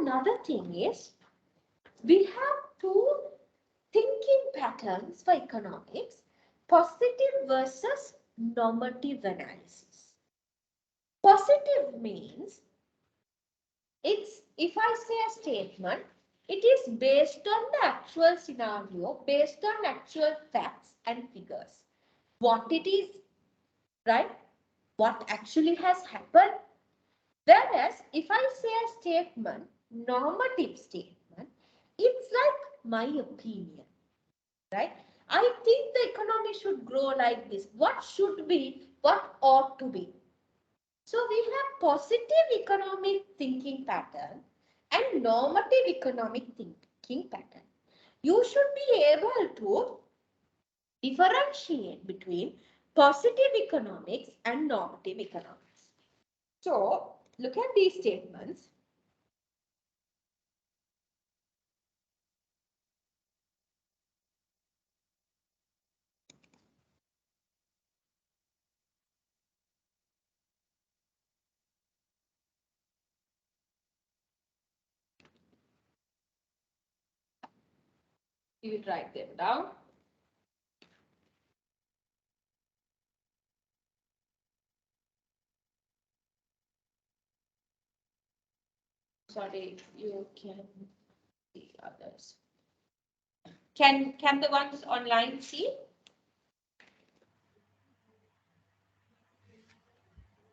another thing is, we have two thinking patterns for economics: positive versus normative analysis. Positive means, it's, if I say a statement, it is based on the actual scenario, based on actual facts and figures. What it is, right? What actually has happened. Whereas if I say a statement, normative statement, it's like my opinion, right? I think the economy should grow like this. What should be, what ought to be. So we have positive economic thinking pattern and normative economic thinking pattern. You should be able to differentiate between positive economics and normative economics. So look at these statements. You will write them down. Sorry, you can see others. Can the ones online see?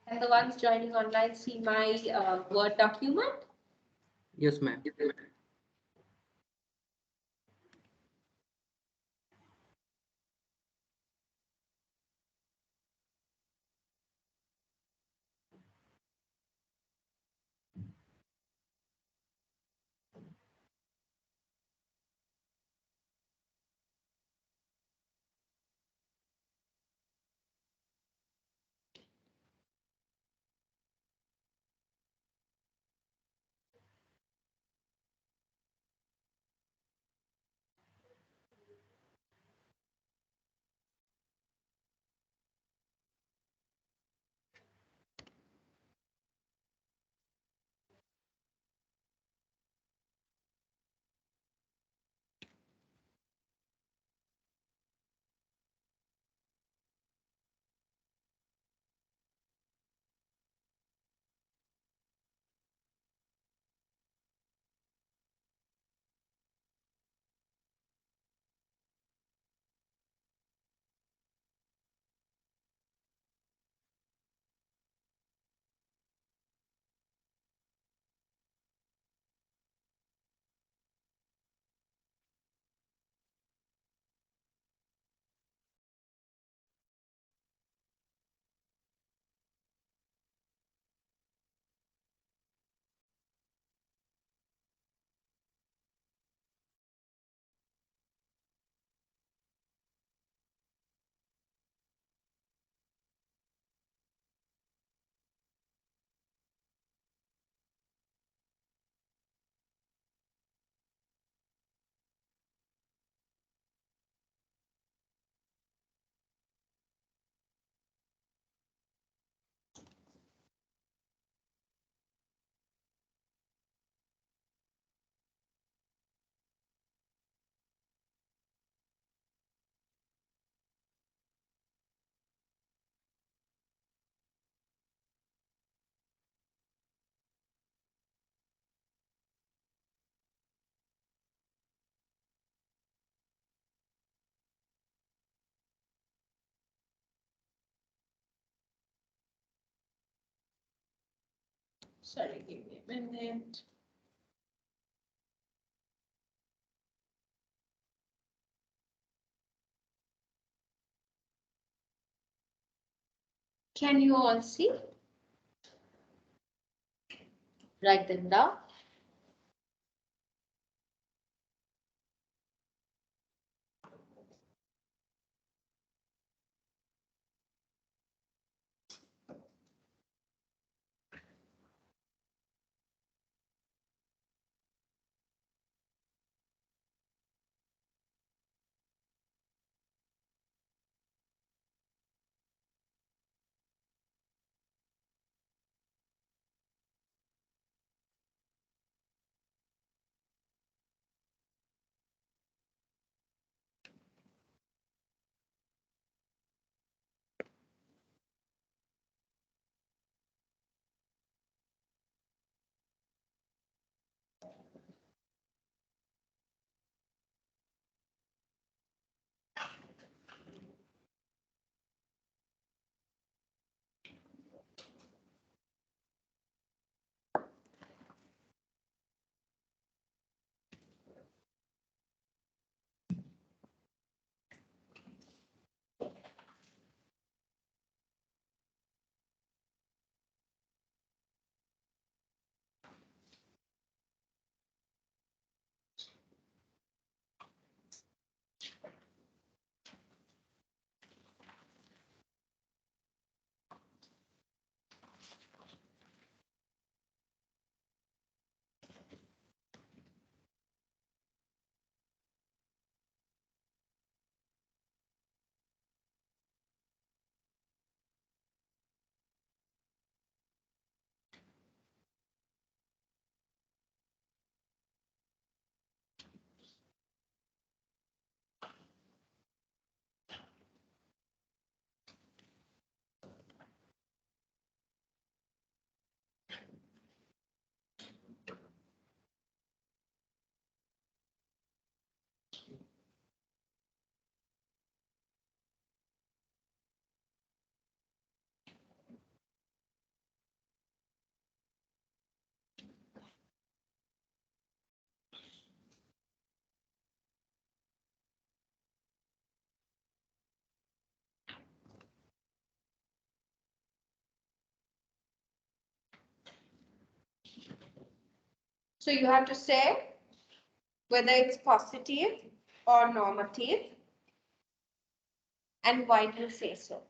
Can the ones joining online see my Word document? Yes, ma'am. Sorry, give me a minute. Can you all see? Write them down. So you have to say whether it's positive or normative and why do you say so?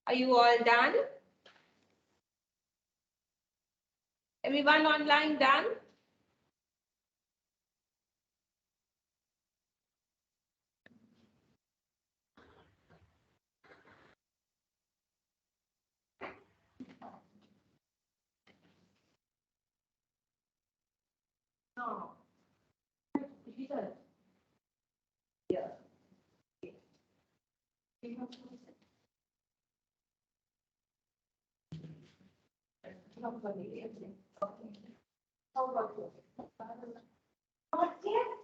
Are you all done? Everyone online done? No. Yeah. How about you? Okay.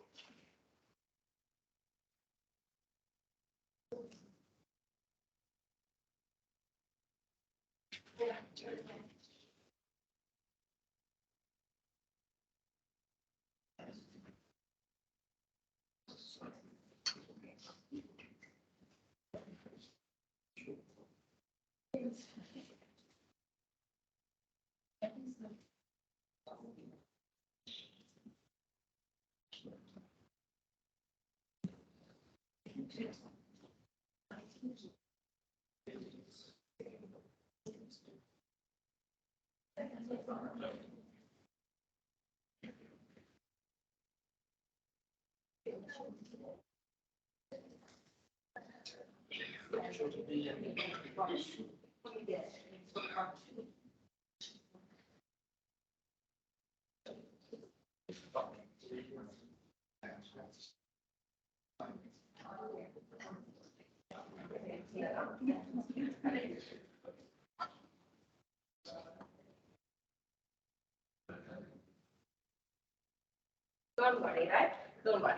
Don't worry, right? Don't worry.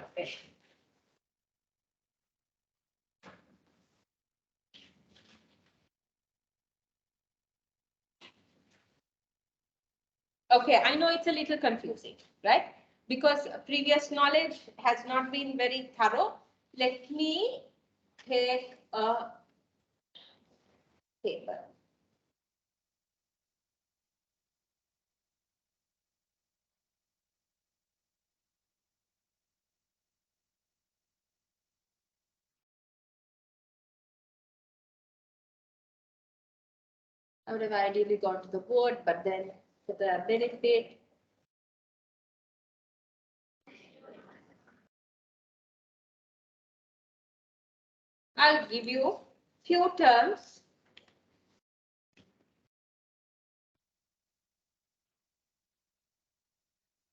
Okay, I know it's a little confusing, right? Because previous knowledge has not been very thorough. Let me take a paper. I would have ideally gone to the board, but then for the benefit, I'll give you few terms.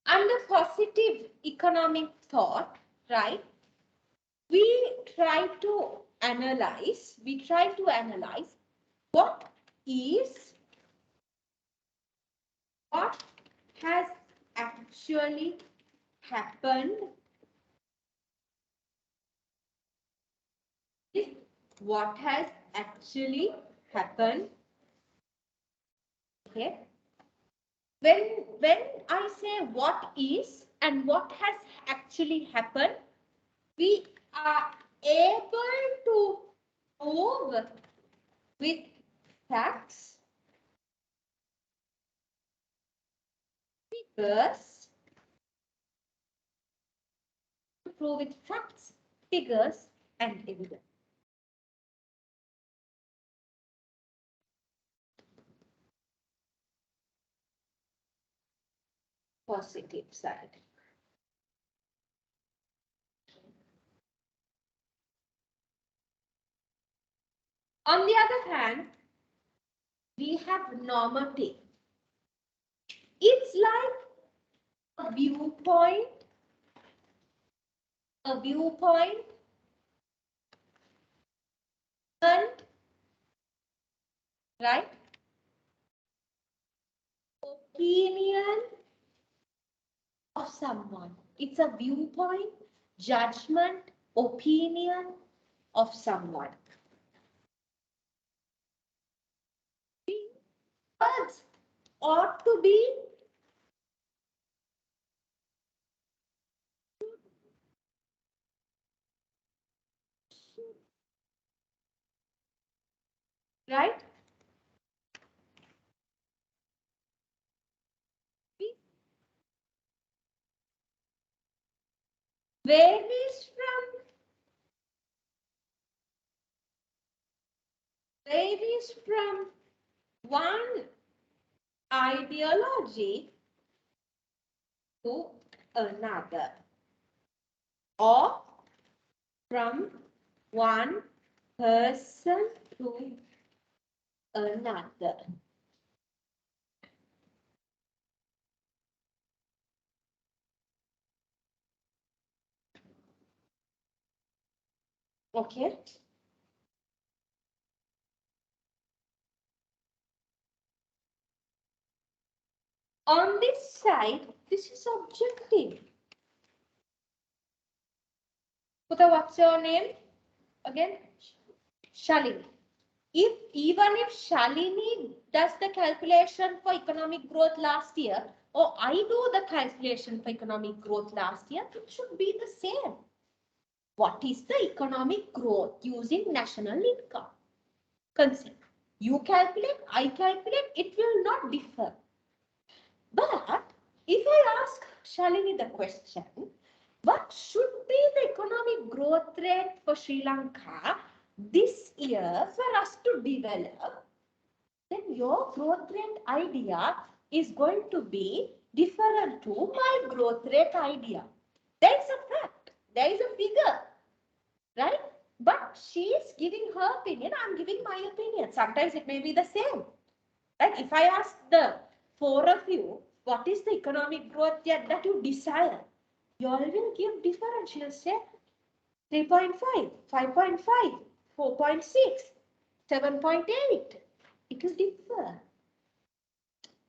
Under positive economic thought, right? We try to analyze what is, what has actually happened, what has actually happened. Okay. When I say what is and what has actually happened, we are able to prove with facts, figures, figures, and evidence. Positive side. On the other hand, we have normative. It's like a viewpoint, and right? Opinion of someone. It's a viewpoint, judgment, opinion of someone. Words ought to be right. Varies from varies from one ideology to another, or from one person to another. Okay. On this side, this is objective. Putha, what's your name again? Shalini. Even if Shalini does the calculation for economic growth last year, or I do the calculation for economic growth last year, it should be the same. What is the economic growth using national income? Concept. You calculate, I calculate, it will not differ. But if I ask Shalini the question, what should be the economic growth rate for Sri Lanka this year for us to develop, then your growth rate idea is going to be different to my growth rate idea. There is a fact, there is a figure, right? But she is giving her opinion, I'm giving my opinion. Sometimes it may be the same. Right? If I ask the four of you, what is the economic growth that you desire? You all will give different. She'll say 3.5, 5.5, 4.6, 7.8. It will differ.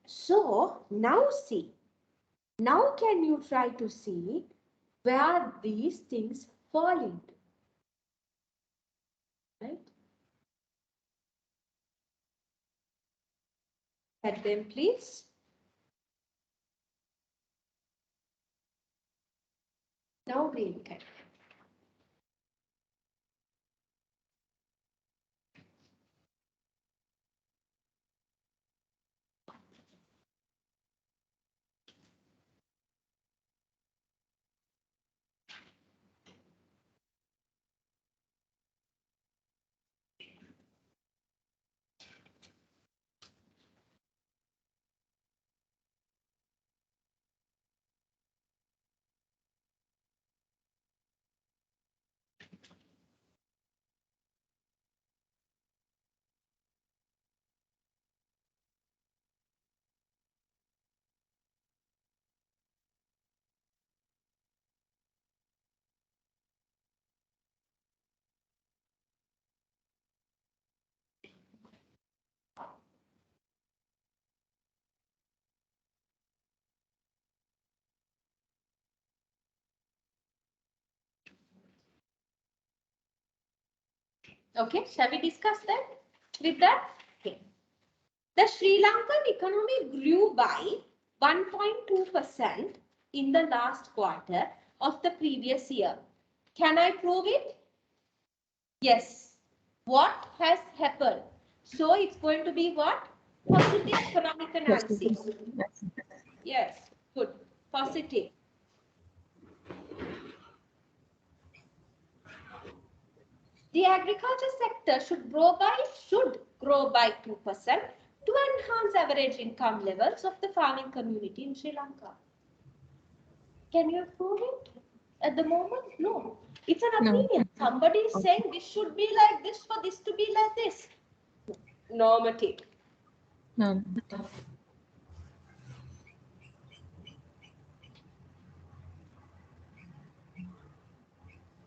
So now see. Now can you try to see where these things fall into? Right? Head them, please. Now green cat. Okay, shall we discuss that? With that? Okay. The Sri Lankan economy grew by 1.2% in the last quarter of the previous year. Can I prove it? Yes. What has happened? So it's going to be what? Positive economic analysis. Yes, good. Positive. The agriculture sector should grow by 2% to enhance average income levels of the farming community in Sri Lanka. Can you prove it at the moment? No. It's an opinion. No. Somebody is saying this should be like this for this to be like this. Normative. No.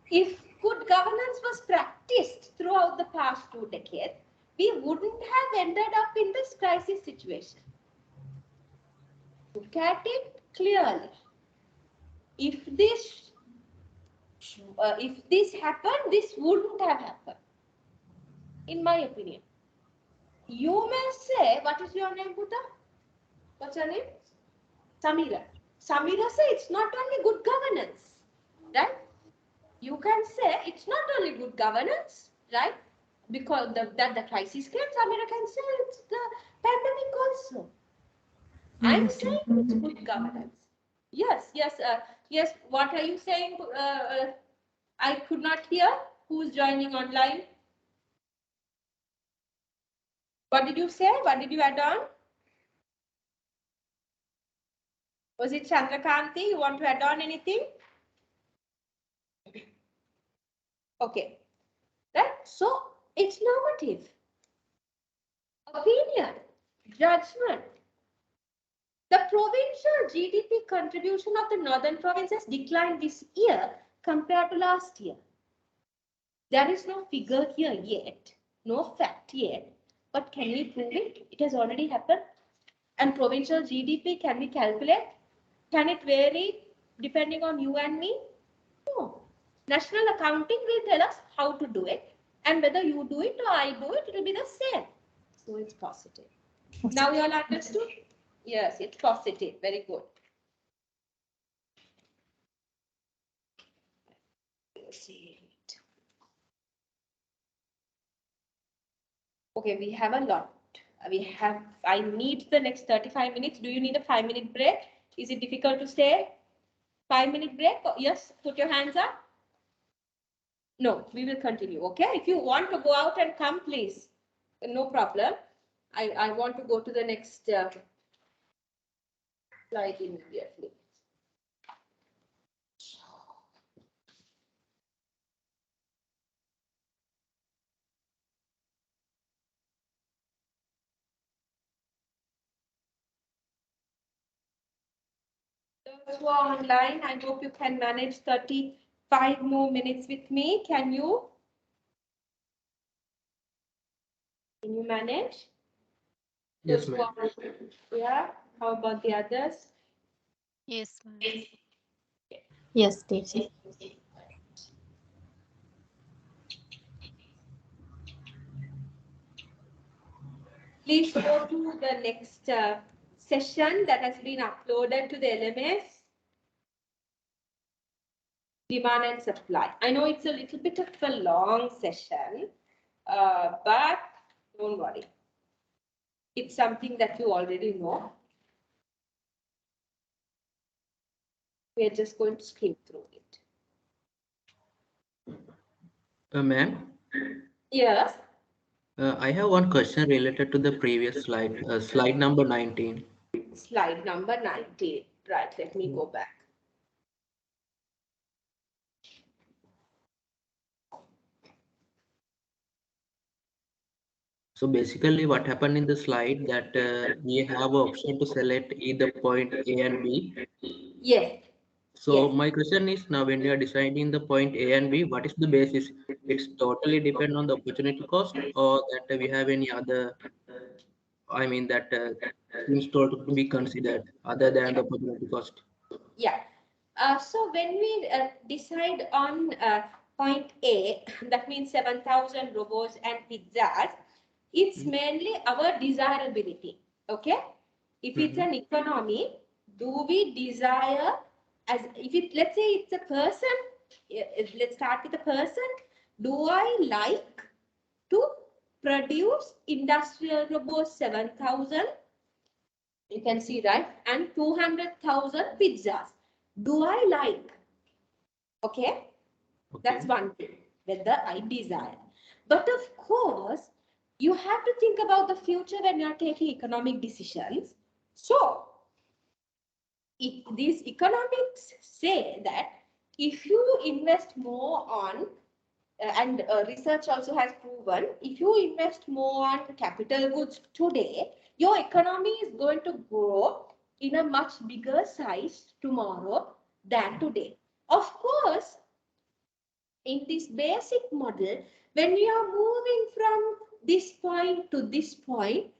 If good governance was practiced throughout the past 2 decades, we wouldn't have ended up in this crisis situation. Look at it clearly. If this happened, this wouldn't have happened. In my opinion. You may say, what is your name, Buddha? What's your name? Samira. Samira say it's not only good governance, right? You can say it's not only good governance, right? Because that the crisis came, Samira can say it's the pandemic also. I'm saying it's good governance. Yes, yes, yes. What are you saying? I could not hear. Who's joining online? What did you say? What did you add on? Was it Chandrakanti? You want to add on anything? Okay. Right? So it's normative. Opinion, judgment. The provincial GDP contribution of the northern provinces declined this year compared to last year. There is no figure here yet, no fact yet, but can we prove it? It has already happened. And provincial GDP, can we calculate? Can it vary depending on you and me? No. National accounting will tell us how to do it. And whether you do it or I do it, it will be the same. So it's positive. Now you all understood? Yes, it's positive. Very good. Okay, we have a lot. I need the next 35 minutes. Do you need a 5-minute break? Is it difficult to stay? 5-minute break? Yes, put your hands up. No, we will continue. Okay, if you want to go out and come, please. No problem. I want to go to the next slide immediately. Those who are online, I hope you can manage 35 more minutes with me. Can you? Can you manage? Yes, ma'am. Yeah. How about the others? Yes, ma'am. Yes, teacher. Please go to the next session that has been uploaded to the LMS. Demand and supply. I know it's a little bit of a long session, but don't worry. It's something that you already know. We are just going to skim through it. Ma'am, Yes. I have one question related to the previous slide, slide number 19. Slide number 19. Right, let me go back. So basically what happened in the slide that we have an option to select either point A and B. Yes. So Yes. my question is now when you are deciding the point A and B, what is the basis? It's totally depend on the opportunity cost or that we have any other, I mean that things to be considered other than the opportunity cost. Yeah. So when we decide on point A, that means 7,000 robots and pizzas, it's mainly our desirability. Okay. If it's an economy, do we desire, as if it, let's say it's a person, let's start with a person. Do I like to produce industrial robots 7,000? You can see, right? And 200,000 pizzas. Do I like? Okay. That's one thing, whether I desire. But of course, you have to think about the future when you are taking economic decisions. So, these economics say that if you invest more on, and research also has proven, if you invest more on capital goods today, your economy is going to grow in a much bigger size tomorrow than today. Of course, in this basic model, when we are moving from this point to this point,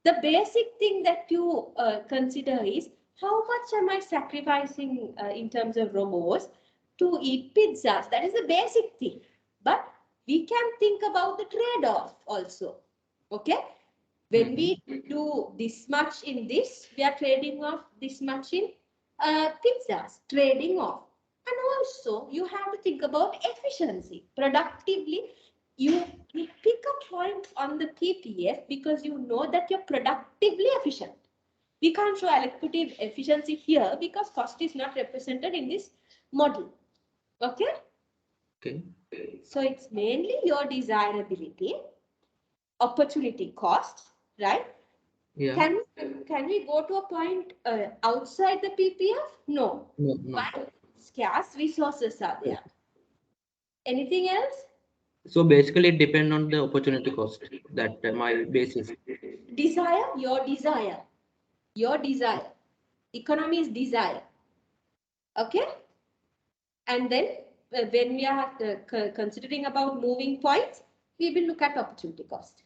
the basic thing that you consider is how much am I sacrificing in terms of robots to eat pizzas? That is the basic thing. But we can think about the trade-off also. Okay? When we do this much in this, we are trading off this much in pizzas, trading off. And also, you have to think about efficiency. Productively, you pick a point on the PPF because you know that you're productively efficient. We can't show allocative efficiency here because cost is not represented in this model. Okay? Okay. So it's mainly your desirability, opportunity cost, right? Yeah. Can we go to a point outside the PPF? No. No, no. Why? Scarce resources are there. Anything else? So basically, it depends on the opportunity cost that my basis. Desire, your desire. Your desire. Economy is desire. Okay? And then when we are considering about moving points, we will look at opportunity cost.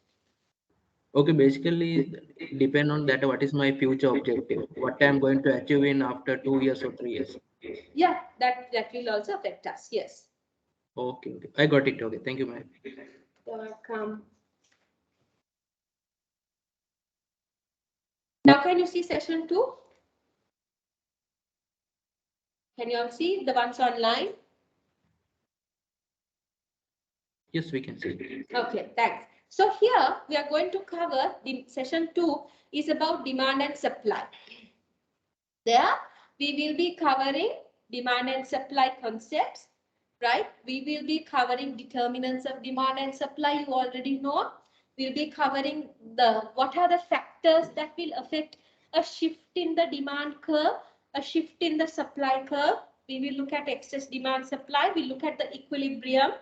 Okay, basically depend on that. What is my future objective? What I'm going to achieve in after 2 years or 3 years? Yeah, that will also affect us. Yes. Okay, okay. I got it. Okay, thank you, ma'am. You're welcome. Now can you see session 2? Can you all see the ones online? Yes, we can see. Okay, thanks. So here we are going to cover the session 2 is about demand and supply. There we will be covering demand and supply concepts, right? We will be covering determinants of demand and supply. You already know. We'll be covering what are the factors that will affect a shift in the demand curve, a shift in the supply curve. We will look at excess demand supply. We look at the equilibrium.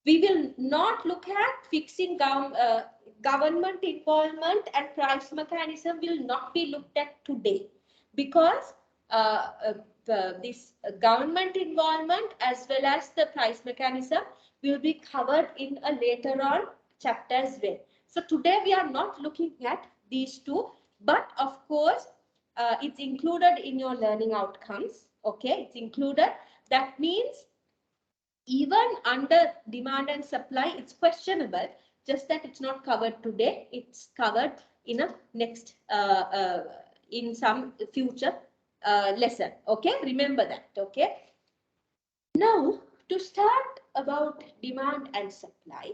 We will not look at fixing government involvement, and price mechanism will not be looked at today, because this government involvement as well as the price mechanism will be covered in a later on chapter as well. So today we are not looking at these two, but of course it's included in your learning outcomes. Okay, it's included. That means even under demand and supply, it's questionable, just that it's not covered today. It's covered in a next, in some future lesson. Okay, remember that. Okay. Now, to start about demand and supply,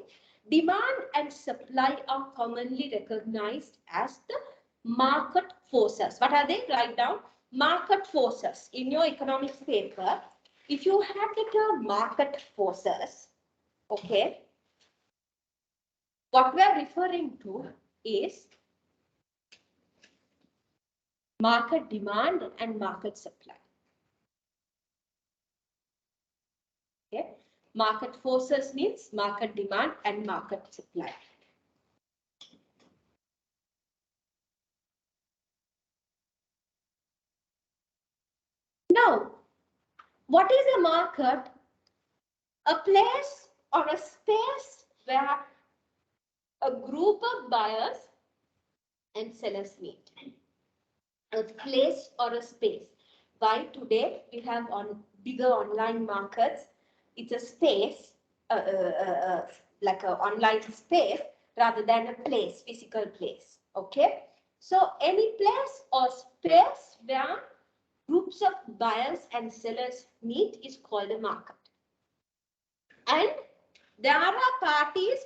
demand and supply are commonly recognized as the market forces. What are they? Write down market forces in your economics paper. If you have the term market forces, okay, what we are referring to is market demand and market supply. Okay, market forces means market demand and market supply. Now, what is a market? A place or a space where a group of buyers and sellers meet. A place or a space. Why today we have on bigger online markets? It's a space, like an online space rather than a place, physical place. Okay. So any place or space where groups of buyers and sellers meet is called a market. And there are parties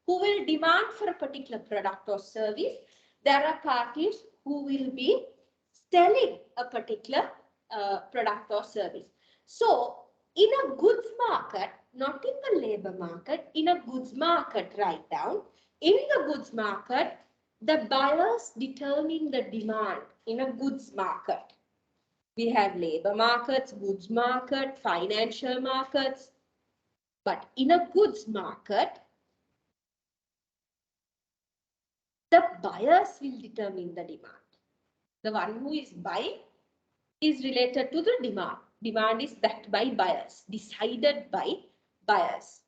who will demand for a particular product or service. There are parties who will be selling a particular product or service. So, in a goods market, not in the labor market, in a goods market, write down, in the goods market, the buyers determine the demand in a goods market. We have labor markets, goods market, financial markets. But in a goods market, the buyers will determine the demand. The one who is buying is related to the demand. Demand is backed by buyers, decided by buyers.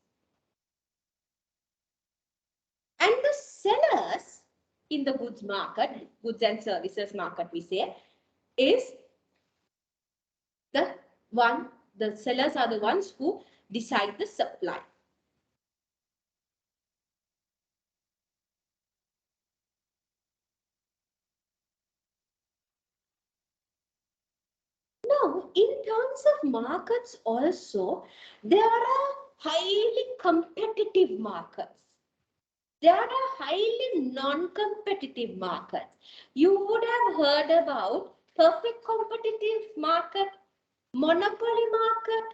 And the sellers in the goods market, goods and services market, we say, is the sellers are the ones who decide the supply. Now, in terms of markets also, there are highly competitive markets. There are highly non-competitive markets. You would have heard about perfect competitive market, monopoly market,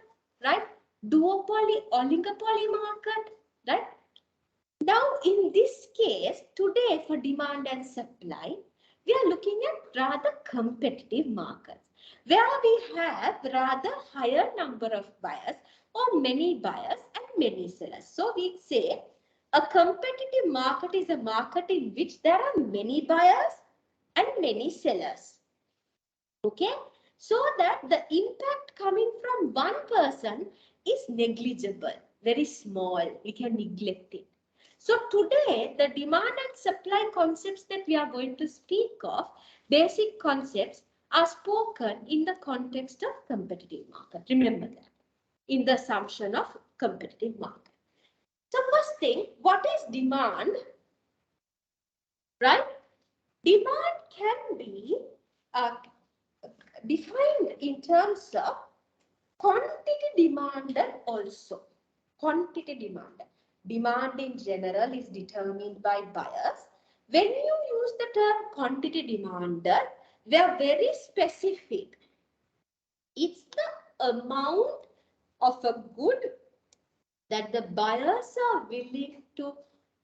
right? Duopoly, oligopoly market, right? Now, in this case, today for demand and supply, we are looking at rather competitive markets where we have rather higher number of buyers or many buyers and many sellers. So we say a competitive market is a market in which there are many buyers and many sellers. Okay, so that the impact coming from one person is negligible, very small, we can neglect it. So today, the demand and supply concepts that we are going to speak of, basic concepts, are spoken in the context of competitive market. Remember that, in the assumption of competitive market. So first thing, what is demand? Right? Demand can be defined in terms of quantity demanded also. Quantity demanded. Demand in general is determined by buyers. When you use the term quantity demanded, they are very specific. It's the amount of a good that the buyers are willing to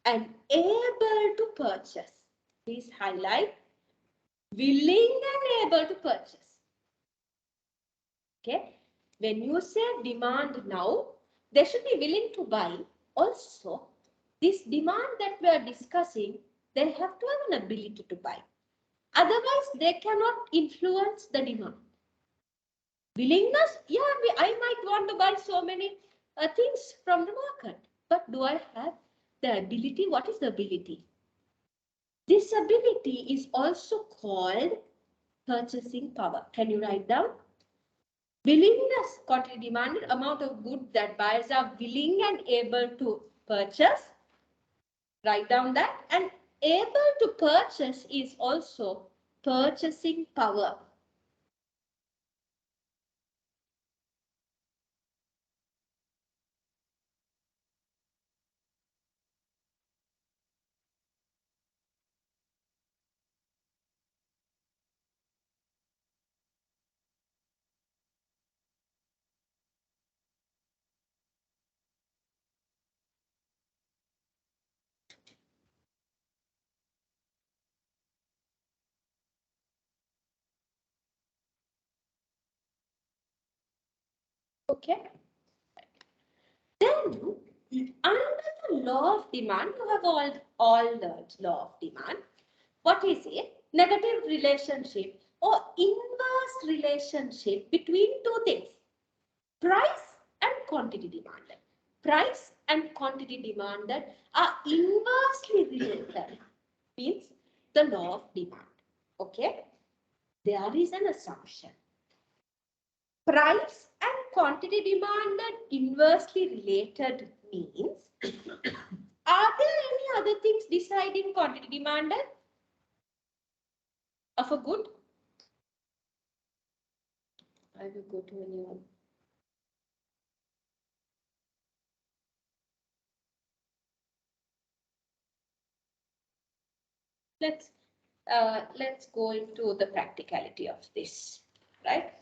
and able to purchase. Please highlight willing and able to purchase. Okay. When you say demand now, they should be willing to buy. Also, this demand that we are discussing, they have to have an ability to buy. Otherwise, they cannot influence the demand. Willingness, yeah, I might want to buy so many things from the market. But do I have the ability? What is the ability? This ability is also called purchasing power. Can you write down? Willingness, quantity demanded, amount of goods that buyers are willing and able to purchase. Write down that. And able to purchase is also purchasing power. Okay. Then, under the law of demand, you have all learned law of demand. What is it? Negative relationship or inverse relationship between two things. Price and quantity demanded. Price and quantity demanded are inversely related. Means the law of demand. Okay. There is an assumption. Price and quantity demanded inversely related means, are there any other things deciding quantity demanded of a good? I will go to anyone. Let's go into the practicality of this, right?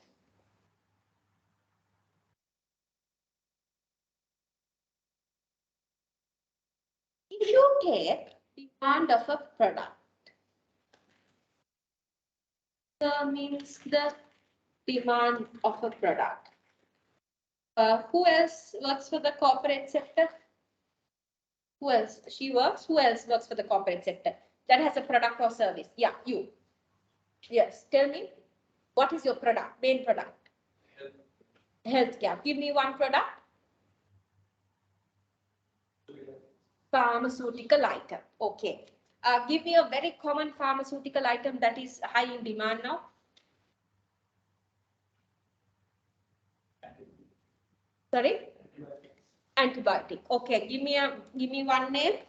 If you take demand of a product, means the demand of a product. Who else works for the corporate sector? Who else? She works. Who else works for the corporate sector that has a product or service? Yeah, you. Yes, tell me. What is your product, main product? Healthcare. Give me one product. Pharmaceutical item. Okay. Give me a very common pharmaceutical item that is high in demand now. Sorry? Antibiotic. Okay. Give me one name.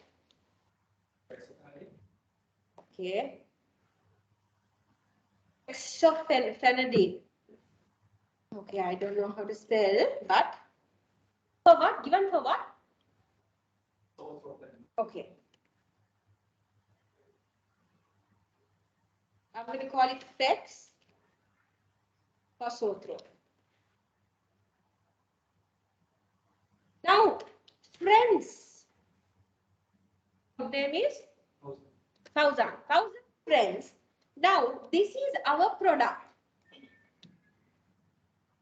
Okay. Fenadine. Okay, I don't know how to spell, but for what? Given for what? Okay. I'm going to call it Fex for sore throat. Now, friends, name is Thousand friends. Now this is our product.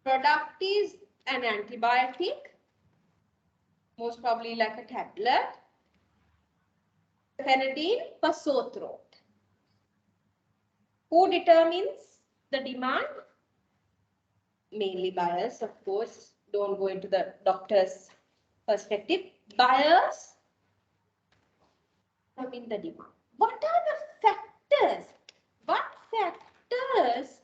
Product is an antibiotic, most probably like a tablet. Phenadine for sore throat. Who determines the demand? Mainly buyers, of course. Don't go into the doctor's perspective. Buyers determine the demand. What are the factors? What factors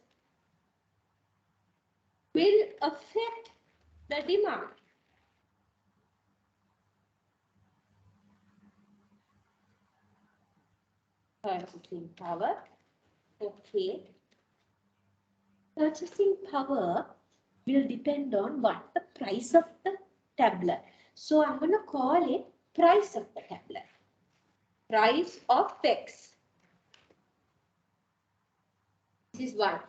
will affect the demand? Purchasing power. Okay. Purchasing power will depend on what? The price of the tablet. So I'm going to call it price of the tablet. Price of X. This is one.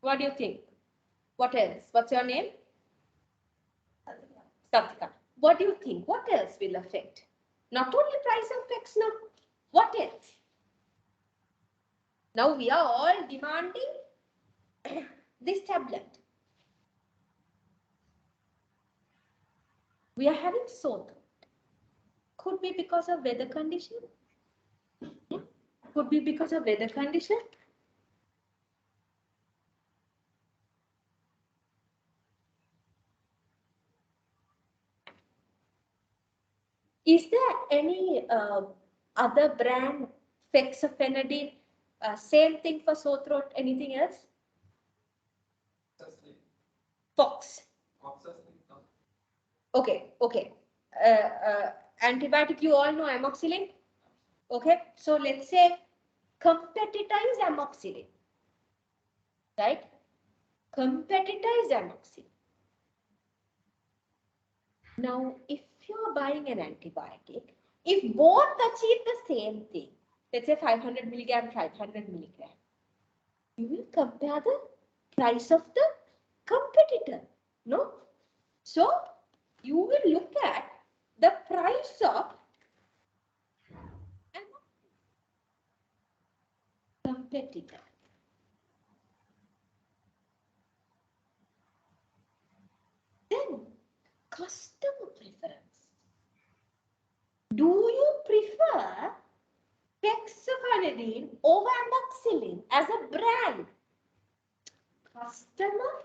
What do you think? What else? What's your name? Satika. What do you think? What else will affect? Not only price of X now. What else? Now we are all demanding this tablet. We are having sore throat. Could be because of weather condition. Could be because of weather condition. Is there any other brand fexofenadine? Same thing for sore throat. Anything else? Fox. Okay. Antibiotic, you all know amoxicillin. Okay. So let's say competitor is amoxicillin. Right? Competitor is amoxicillin. Now, if you're buying an antibiotic, if both achieve the same thing, let's say 500 milligram, 500 milligram, you will compare the price of the competitor. No? So, you will look at the price of an competitor. Then, customer preference. Do you prefer fexofenadine over amoxicillin as a brand? Customer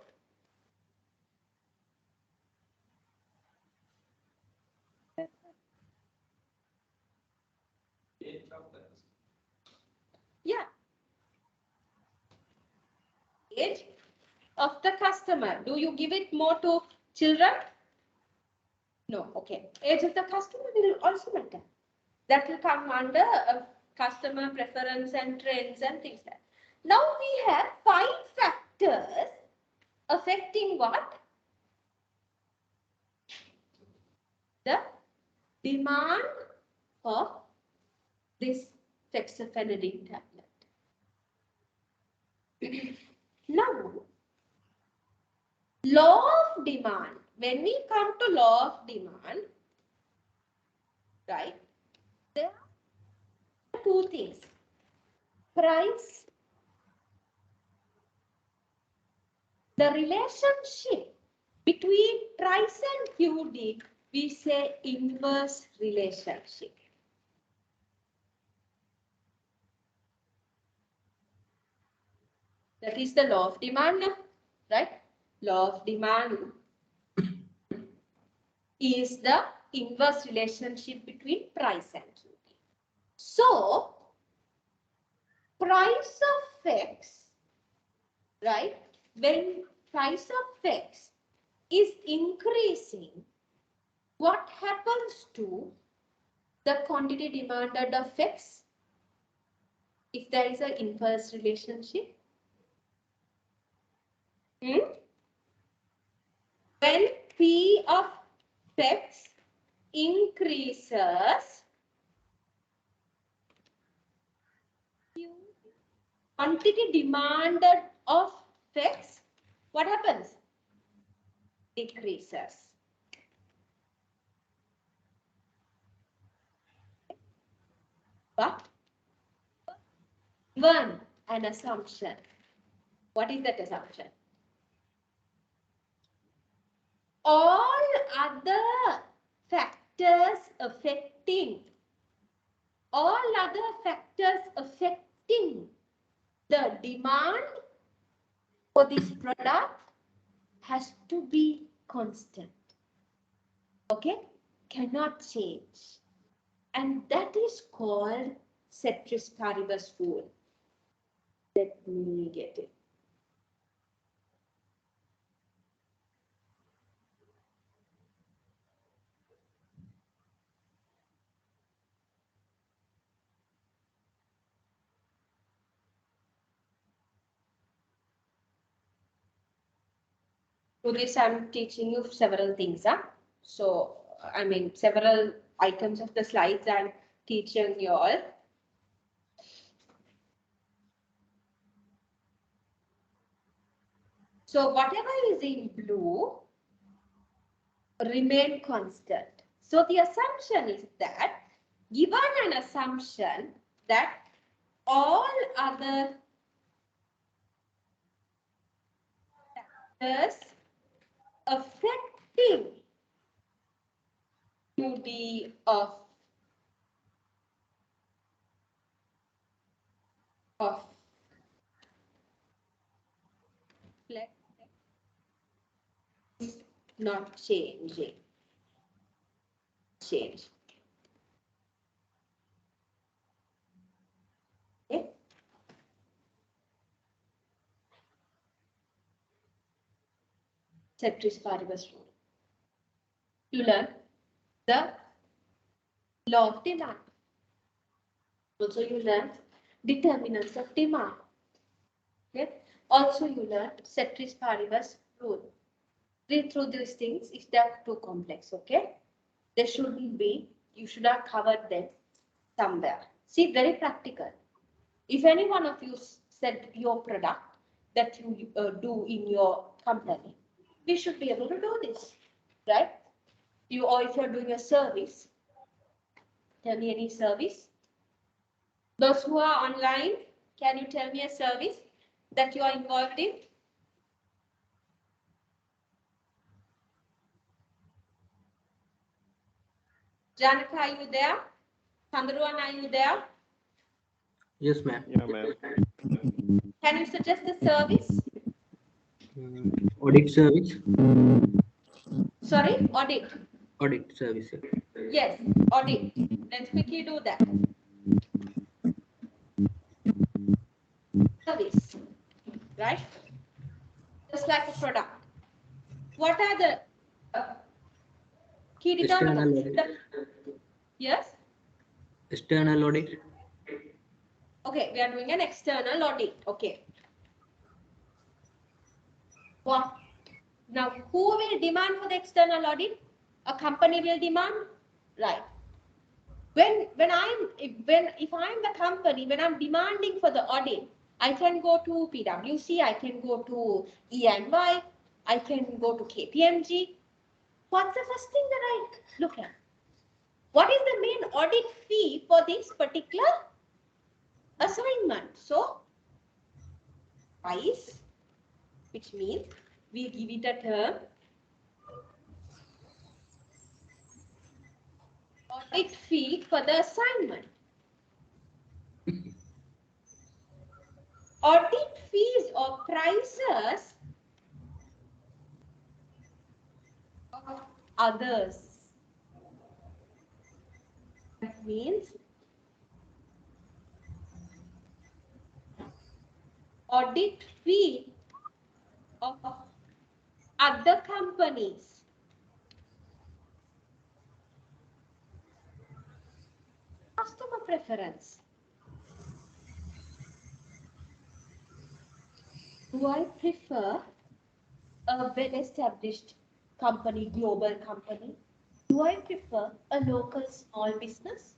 yeah. Age of the customer. Do you give it more to children? No. Okay. Age of the customer will also matter. That will come under customer preference and trends and things like that. Now we have 5 factors affecting what? The demand of this fexofenadine tablet. Now, law of demand. When we come to law of demand, right, there are 2 things. Price, the relationship between price and QD, we say inverse relationship. That is the law of demand, right? Law of demand is the inverse relationship between price and QD. So, price of X, right? When price of X is increasing, what happens to the quantity demanded of X if there is an inverse relationship? When P of X increases, quantity demanded of X what happens? Decreases. But given an assumption, what is that assumption? All other factors affecting the demand for this product has to be constant. Okay? Cannot change. And that is called ceteris paribus rule. Let me get it. To this, I'm teaching you several things. So, I mean, several items of the slides I'm teaching you all. So, whatever is in blue remain constant. So, the assumption is that, given an assumption that all other factors affecting QD of flex is not changing. Change. Okay. Ceteris paribus rule. You learn the law of demand. Also, you learn determinants of demand. Okay. Also, you learn ceteris paribus rule. Read through these things if they are too complex. Okay. They shouldn't be. You should have covered them somewhere. See, very practical. If any one of you said your product that you do in your company, we should be able to do this, right? Or if you're doing a service, tell me any service. Those who are online, can you tell me a service that you are involved in? Janaka, are you there? Chandruan, are you there? Yes, ma'am. Yeah, ma'am. Can you suggest the service? Audit service. Sorry, audit. Audit service. Yes, audit. Let's quickly do that. Service, right? Just like a product. What are the key External determinants? audit. Yes? External audit. Okay, we are doing an external audit. Okay. What? Now, who will demand for the external audit? A company will demand, right? If I'm the company, when I'm demanding for the audit, I can go to PwC, I can go to EY, I can go to KPMG. What's the first thing that I look at? What is the main audit fee for this particular assignment? So, price, which means we give it a term. Audit fee for the assignment. Audit fees or prices of others. That means audit fee of other companies. Customer preference. Do I prefer a well-established company, global company? Do I prefer a local small business?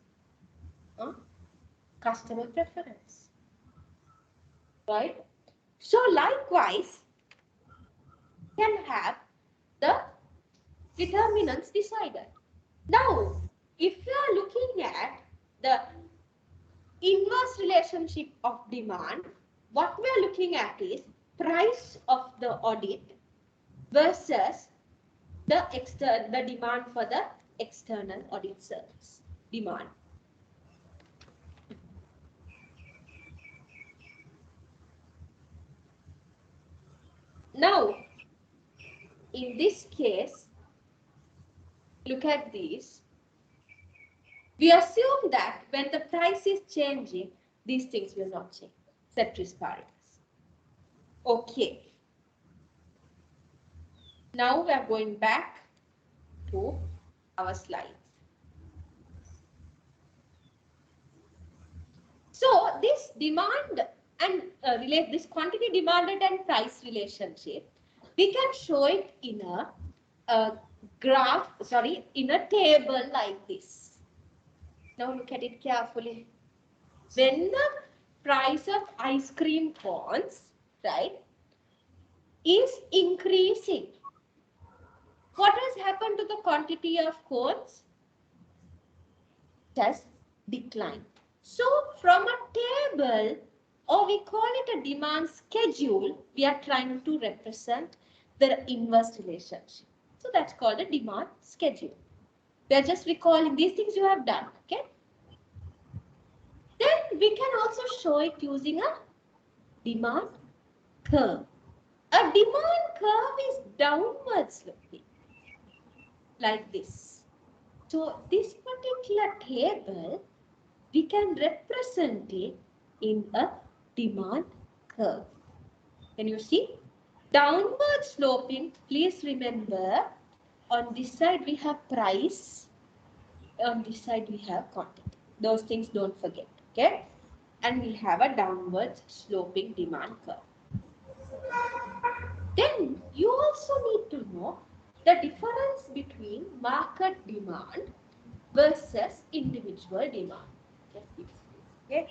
Customer preference. Right? So likewise, can have the determinants decided. Now, if you are looking at the inverse relationship of demand, what we are looking at is price of the audit versus the demand for the external audit service demand. Now, in this case, look at these. We assume that when the price is changing, these things will not change. Ceteris paribus. Okay. Now we are going back to our slides. So this demand and this quantity demanded and price relationship, we can show it in a graph, in a table like this. Now look at it carefully. When the price of ice cream cones, right, is increasing, what has happened to the quantity of cones? It has declined. So from a table, or we call it a demand schedule, we are trying to represent the inverse relationship. So that's called a demand schedule. We are just recalling these things you have done, okay? Then we can also show it using a demand curve. A demand curve is downward sloping, like this. So this particular table, we can represent it in a demand curve. Can you see? Downward sloping, please remember, on this side we have price, on this side we have quantity. Those things don't forget, okay? And we have a downward sloping demand curve. Then you also need to know the difference between market demand versus individual demand. Okay?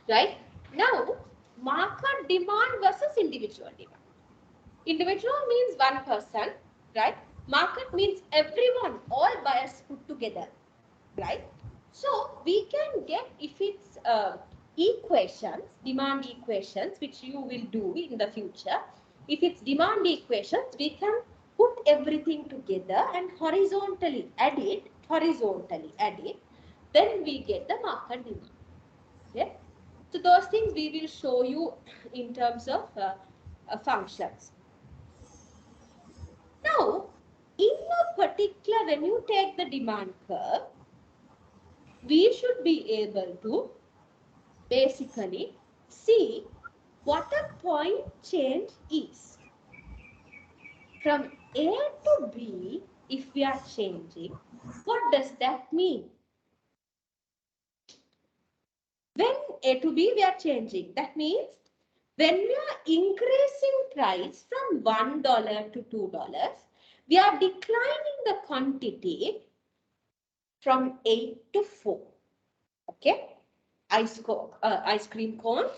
Right? Now, market demand versus individual demand. Individual means one person, right? Market means everyone, all buyers put together, right? So we can get, if it's equations, demand equations, which you will do in the future. If it's demand equations, we can put everything together and horizontally add it, then we get the market demand. Okay? So those things we will show you in terms of functions. Now, in a particular, when you take the demand curve, we should be able to basically see what a point change is. From A to B, if we are changing, what does that mean? When A to B, we are changing. That means when we are increasing price from $1 to $2, we are declining the quantity from 8 to 4. Okay? Ice cream cones,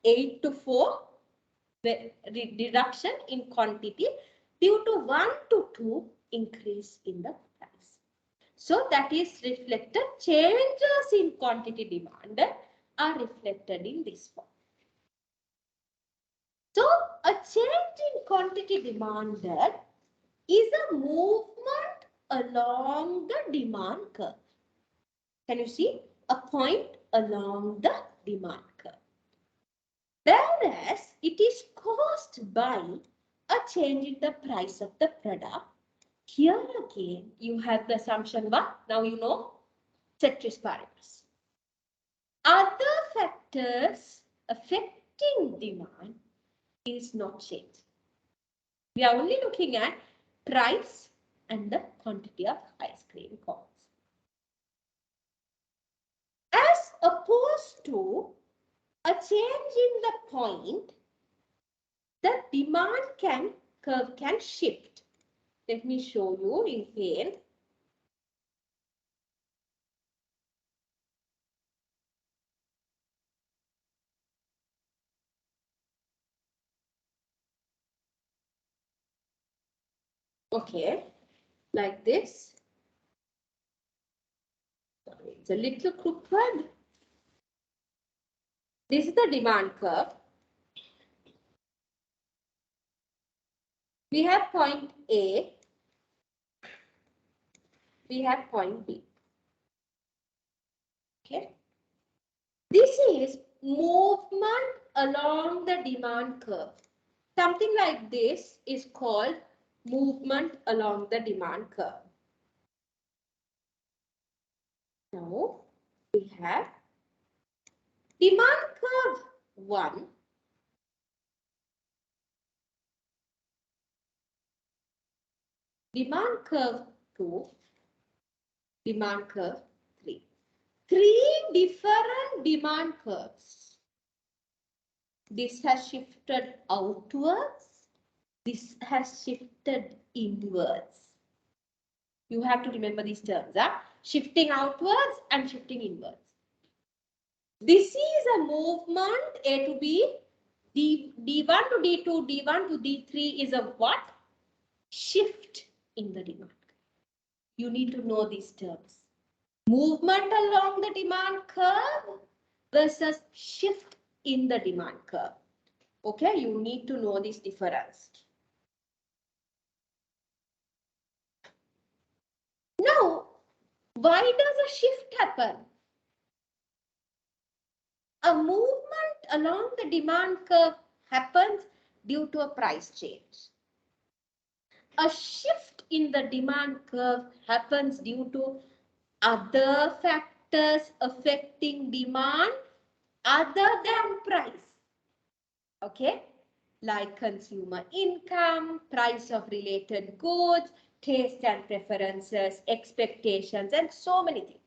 8 to 4, the reduction in quantity due to 1 to 2 increase in the price. So that is reflected, changes in quantity demand are reflected in this form. So a change in quantity demanded is a movement along the demand curve. Can you see? A point along the demand curve. Whereas it is caused by a change in the price of the product. Here again, you have the assumption one. Now you know ceteris paribus. Other factors affecting demand is not changed. We are only looking at price and the quantity of ice cream cones. As opposed to a change in the point, the demand curve can shift. Let me show you in paint. Okay, like this. Sorry, it's a little crooked. This is the demand curve. We have point A. We have point B. Okay. This is movement along the demand curve. Something like this is called movement along the demand curve. Now we have demand curve 1, demand curve 2, demand curve 3. 3 different demand curves. This has shifted outwards. This has shifted inwards. You have to remember these terms. Shifting outwards and shifting inwards. This is a movement A to B. D1 to D2, D1 to D3 is a what? Shift in the demand. You need to know these terms. Movement along the demand curve versus shift in the demand curve. Okay, you need to know this difference. Now, why does a shift happen? A movement along the demand curve happens due to a price change. A shift in the demand curve happens due to other factors affecting demand other than price. Okay, like consumer income, price of related goods, taste and preferences, expectations, and so many things.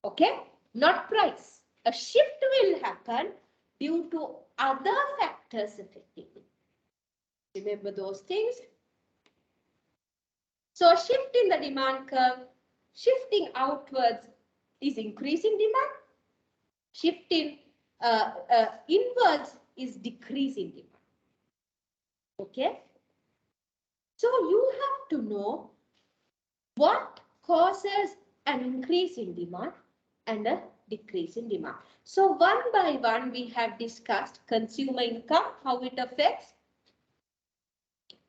Okay, not price. A shift will happen due to other factors affecting it. Remember those things? So a shift in the demand curve, shifting outwards is increasing demand. Shifting inwards is decreasing demand. Okay. So you have to know what causes an increase in demand and a decrease in demand. So one by one we have discussed consumer income, how it affects.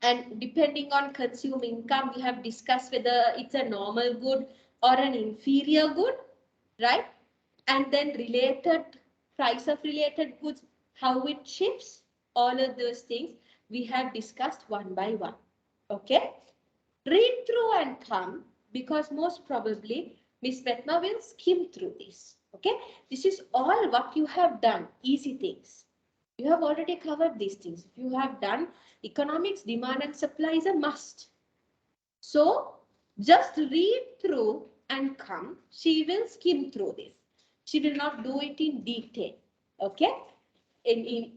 And depending on consumer income, we have discussed whether it's a normal good or an inferior good, right? And then related price of related goods, how it shifts, all of those things we have discussed one by one. Okay? Read through and come, because most probably Miss Metna will skim through this. Okay? This is all what you have done, easy things. You have already covered these things. If you have done economics, demand and supply is a must. So just read through and come. She will skim through this. She will not do it in detail. Okay?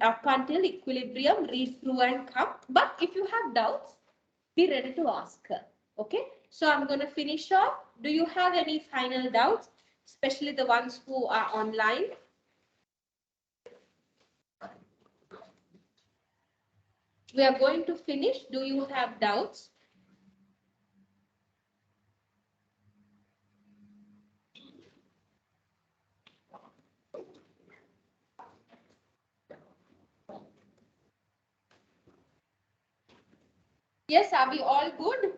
Up until equilibrium, read through and come. But if you have doubts, be ready to ask her. Okay? So I'm going to finish off. Do you have any final doubts? Especially the ones who are online. We are going to finish. Do you have doubts? Yes, are we all good?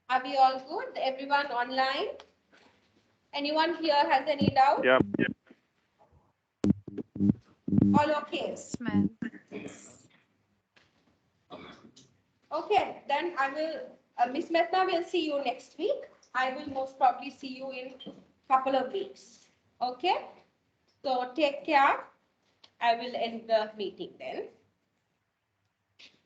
Are we all good? Everyone online? Anyone here has any doubt? Yeah. All okay? Yes, ma'am. Okay, then I will, Miss Mehta will see you next week. I will most probably see you in couple of weeks. Okay? So take care. I will end the meeting then.